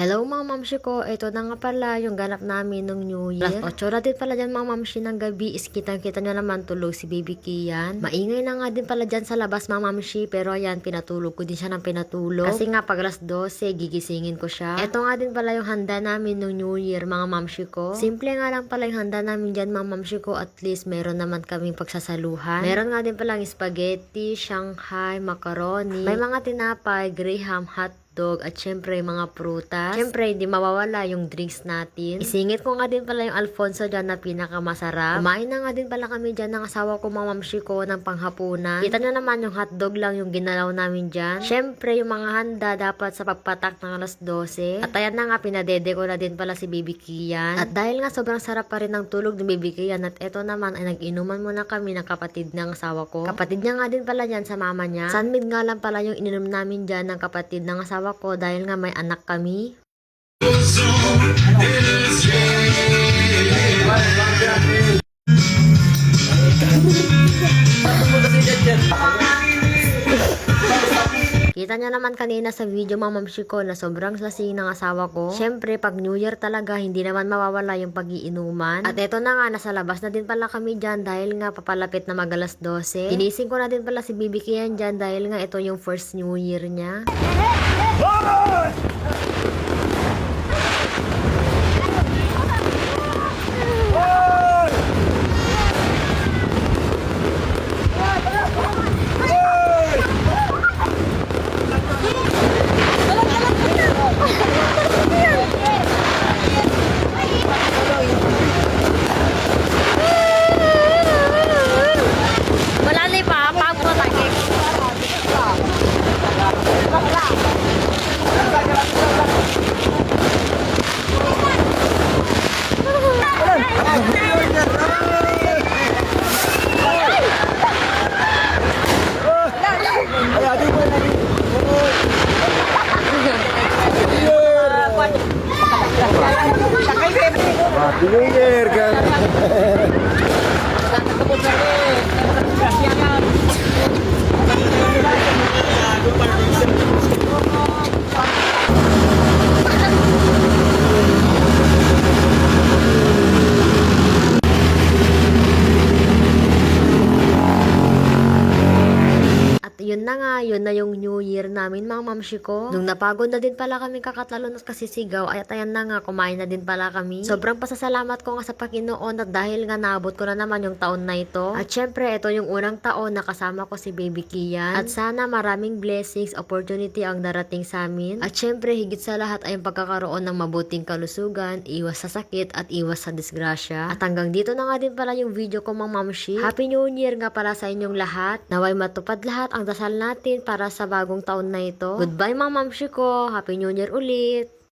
Hello mga mamshi ko, ito na nga pala yung ganap namin nung New Year. Last 8 na din pala dyan mga mamshi ng gabi is kitang-kita nyo naman tulog si Baby Kian. Maingay na nga din pala dyan sa labas mga mamshi, pero ayan pinatulog ko din siya ng pinatulog. Kasi nga pag alas 12, gigisingin ko siya. Ito nga din pala yung handa namin nung New Year mga mamshi ko. Simple nga lang pala yung handa namin dyan mga mamshi ko, at least meron naman kaming pagsasaluhan. Meron nga din palang spaghetti, Shanghai, macaroni, may mga tinapay, graham, hot dog, at syempre mga prutas. Syempre, hindi mawawala yung drinks natin. Isingit ko nga din pala yung Alfonso dyan na pinakamasarap. Kumain na nga din pala kami dyan ng asawa ko mga mamshi ko ng panghapunan. Kita nyo naman yung hotdog lang yung ginalaw namin dyan. Syempre, yung mga handa dapat sa pagpatak ng alas 12. At ayan na nga, pinadede ko na din pala si Baby Kian. At dahil nga sobrang sarap pa rin ng tulog ni Baby Kian, at eto naman ay nag-inuman muna kami ng kapatid ng asawa ko. Kapatid niya nga din pala dyan sa mama niya. Sunmid nga lang pala yung ininom namin dyan ng kapatid ng asawa ko dahil nga may anak kami. Kita niya naman kanina sa video mga mamshi ko na sobrang lasing ng asawa ko. Syempre, pag New Year talaga, hindi naman mawawala yung pag-iinuman. At eto na nga, nasa labas na din pala kami dyan dahil nga papalapit na mag-alas 12. Ginising ko na din pala si Baby Kian dyan dahil nga ito yung first New Year niya. Happy New Year, kan? Yun na nga, yun na yung New Year namin mga mamshi ko. Nung napagod na din pala kami kakatalo at kasisigaw, ay ayan na nga, kumain na din pala kami. Sobrang pasasalamat ko nga sa Panginoon at dahil nga naabot ko na naman yung taon na ito. At syempre, ito yung unang taon na kasama ko si Baby Kian. At sana maraming blessings, opportunity ang darating sa amin. At syempre, higit sa lahat ay yung pagkakaroon ng mabuting kalusugan, iwas sa sakit at iwas sa disgrasya. At hanggang dito na nga din pala yung video ko mga mamshi. Happy New Year nga para sa inyong lahat. Naway matupad lahat ang dasal natin para sa bagong taon na ito. Goodbye mga mamshi ko. Happy New Year ulit.